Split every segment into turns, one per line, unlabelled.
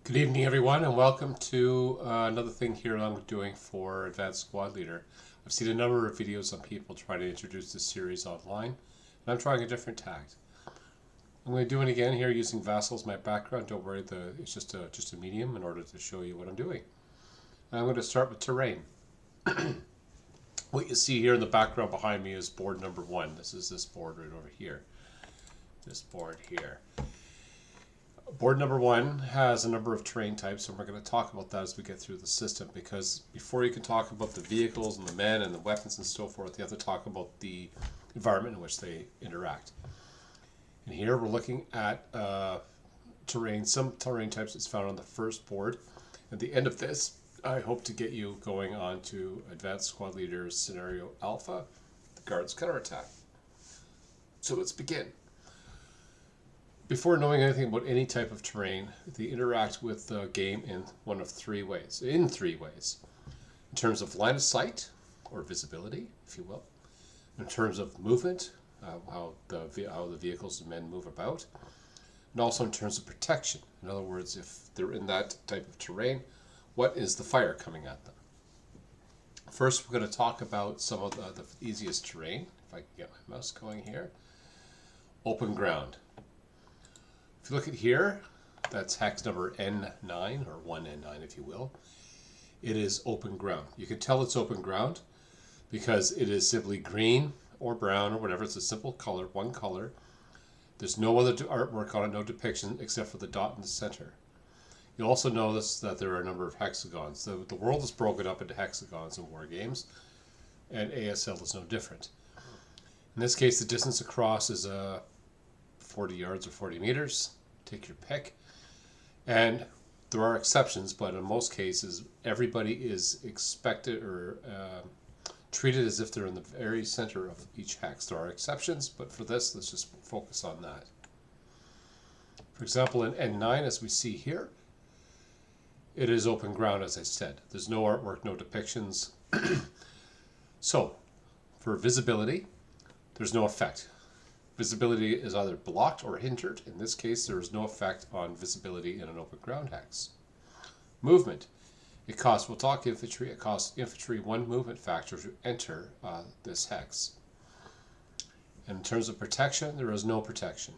Good evening, everyone, and welcome to another thing here I'm doing for Advanced Squad Leader. I've seen a number of videos on people trying to introduce this series online, and I'm trying a different tact. I'm going to do it again here using Vassal as my background. Don't worry, it's just a medium in order to show you what I'm doing. I'm going to start with terrain. What you see here in the background behind me is board number 1. This is this board right over here. This board here. Board number 1 has a number of terrain types, and we're going to talk about that as we get through the system, because before you can talk about the vehicles and the men and the weapons and so forth, you have to talk about the environment in which they interact. And here we're looking at terrain, some terrain types that's found on the first board. At the end of this, I hope to get you going on to Advanced Squad Leaders Scenario Alpha, the Guards Counterattack. So let's begin. Before knowing anything about any type of terrain, they interact with the game in three ways. In terms of line of sight, or visibility, if you will. In terms of movement, how the vehicles and men move about. And also in terms of protection. In other words, if they're in that type of terrain, what is the fire coming at them? First, we're going to talk about some of the easiest terrain. If I can get my mouse going here. Open ground. If you look at here, that's hex number N9, or 1N9 if you will. It is open ground. You can tell it's open ground because it is simply green or brown or whatever. It's a simple color, one color. There's no other artwork on it, no depiction except for the dot in the center. You'll also notice that there are a number of hexagons. The world is broken up into hexagons in war games, and ASL is no different. In this case, the distance across is 40 yards or 40 meters. Take your pick. And there are exceptions, but in most cases, everybody is expected or treated as if they're in the very center of each hex. There are exceptions, but for this, let's just focus on that. For example, in N9, as we see here, it is open ground, as I said. There's no artwork, no depictions. So, for visibility, there's no effect. Visibility is either blocked or hindered. In this case, there is no effect on visibility in an open ground hex. Movement. We'll talk infantry, it costs infantry 1 movement factor to enter this hex. And in terms of protection, there is no protection.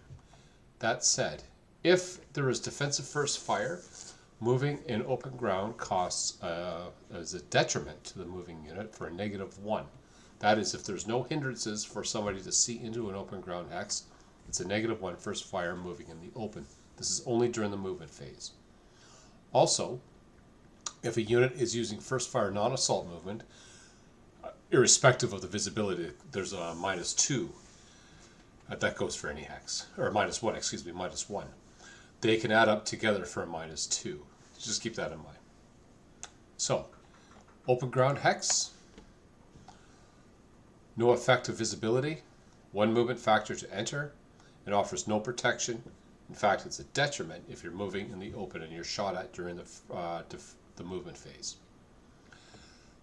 That said, if there is defensive first fire, moving in open ground costs as a detriment to the moving unit for a -1. That is, if there's no hindrances for somebody to see into an open ground hex, it's a -1 first fire moving in the open. This is only during the movement phase. Also, if a unit is using first fire non-assault movement, irrespective of the visibility, there's a -2. That goes for any hex. Or -1, excuse me, -1. They can add up together for a -2. Just keep that in mind. So, open ground hex. No effect of visibility, 1 movement factor to enter. It offers no protection. In fact, it's a detriment if you're moving in the open and you're shot at during the movement phase.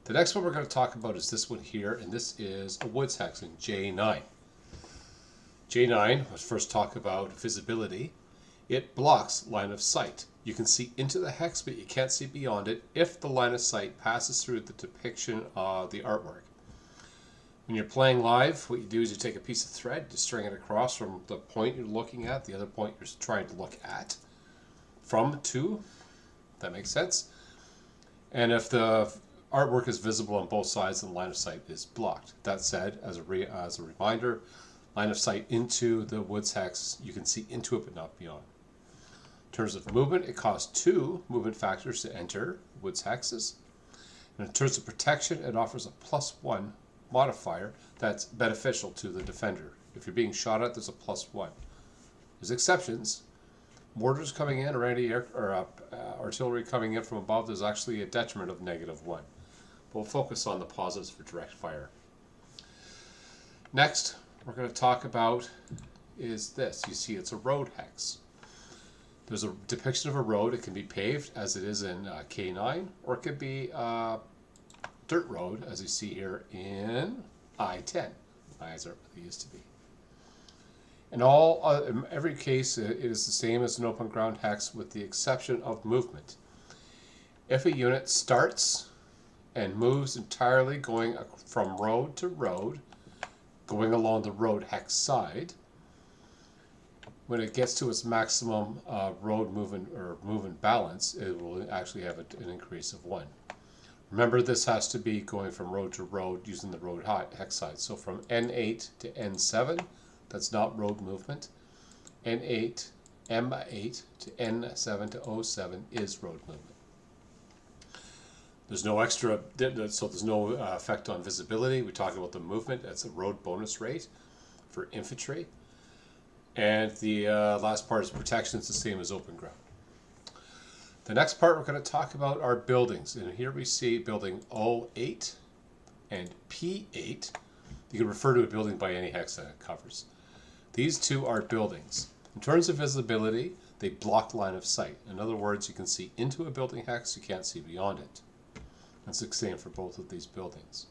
The next one we're going to talk about is this one here, and this is a woods hex in J9. J9, let's first talk about visibility. It blocks line of sight. You can see into the hex, but you can't see beyond it if the line of sight passes through the depiction of the artwork. When you're playing live, what you do is you take a piece of thread, you string it across from the point you're looking at, the other point you're trying to look at, from to, if that makes sense. And if the artwork is visible on both sides, then the line of sight is blocked. That said, as a reminder, line of sight into the woods hex, you can see into it but not beyond. In terms of movement, it costs 2 movement factors to enter woods hexes. And in terms of protection, it offers a +1 modifier that's beneficial to the defender. If you're being shot at, there's a +1. There's exceptions. Mortars coming in or artillery coming in from above, there's actually a detriment of -1. We'll focus on the positives for direct fire. Next, we're going to talk about is this. You see, it's a road hex. There's a depiction of a road. It can be paved, as it is in K9, or it could be dirt road, as you see here in I-10. As it really used to be. In every case, it is the same as an open ground hex with the exception of movement. If a unit starts and moves entirely going from road to road, going along the road hex side, when it gets to its maximum road movement or movement balance, it will actually have an increase of 1. Remember, this has to be going from road to road using the road hex side. So from N8 to N7, that's not road movement. N8, M8 to N7 to O7 is road movement. There's no extra, so there's no effect on visibility. We talked about the movement. That's a road bonus rate for infantry. And the last part is protection. It's the same as open ground. The next part we're going to talk about are buildings. And here we see building O8 and P8. You can refer to a building by any hex that it covers. These two are buildings. In terms of visibility, they block line of sight. In other words, you can see into a building hex, you can't see beyond it. That's the same for both of these buildings.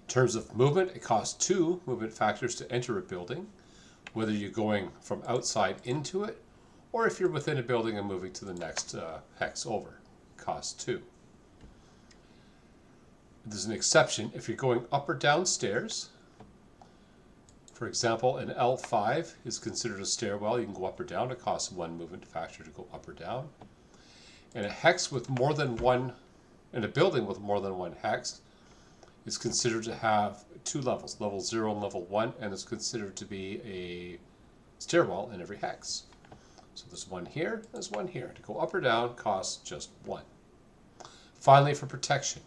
In terms of movement, it costs 2 movement factors to enter a building, whether you're going from outside into it, or if you're within a building and moving to the next hex over. It costs 2. There's an exception if you're going up or down stairs. For example, an L5 is considered a stairwell. You can go up or down. It costs 1 movement factor to go up or down. And a hex with more than one, in a building with more than one hex, is considered to have 2 levels, level 0 and level 1, and is considered to be a stairwell in every hex. So there's one here, there's one here. To go up or down costs just 1. Finally, for protection,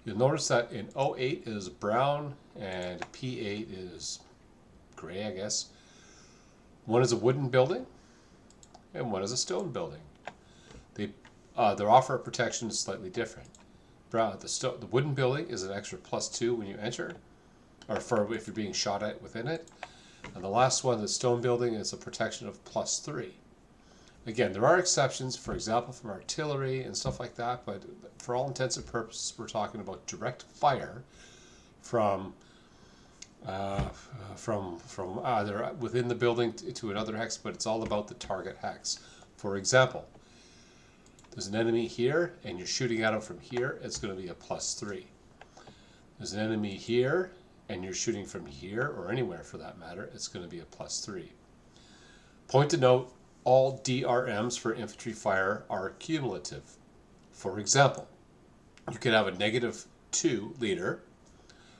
you'll notice that in O8 is brown and P8 is gray, I guess. One is a wooden building and one is a stone building. Their offer of protection is slightly different. The wooden building is an extra +2 when you enter, or if you're being shot at within it. And the last one, the stone building, is a protection of +3. Again, there are exceptions, for example, from artillery and stuff like that, but for all intents and purposes, we're talking about direct fire from either within the building to another hex, but it's all about the target hex. For example, there's an enemy here, and you're shooting at him from here, it's going to be a +3. There's an enemy here, and you're shooting from here, or anywhere for that matter, it's going to be a +3. Point to note, all DRMs for infantry fire are cumulative. For example, you could have a -2 leader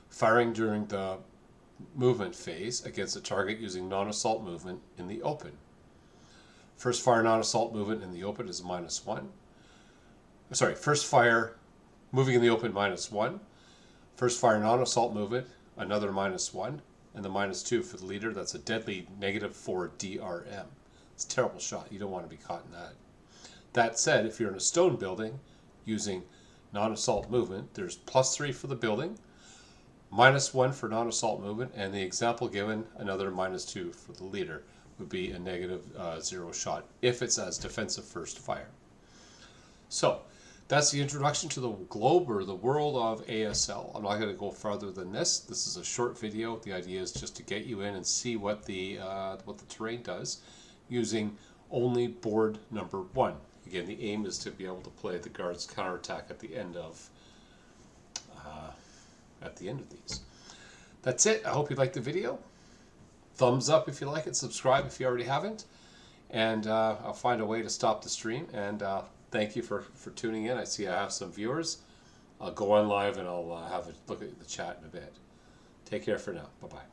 firing during the movement phase against a target using non-assault movement in the open. First fire non-assault movement in the open is -1. Sorry, first fire moving in the open -1. First fire non-assault movement, another -1. And the -2 for the leader, that's a deadly -4 DRM. It's a terrible shot. You don't want to be caught in that. That said, if you're in a stone building using non-assault movement, there's +3 for the building, -1 for non-assault movement, and the example given, another -2 for the leader, would be a -0 shot if it's as defensive first fire. So that's the introduction to the globe or the world of ASL. I'm not going to go farther than this. This is a short video. The idea is just to get you in and see what the terrain does using only board number 1. Again, the aim is to be able to play the guards counterattack at the end of these. That's it. I hope you liked the video. Thumbs up if you like it. Subscribe if you already haven't. And I'll find a way to stop the stream. And thank you for tuning in. I see I have some viewers. I'll go on live and I'll have a look at the chat in a bit. Take care for now. Bye-bye.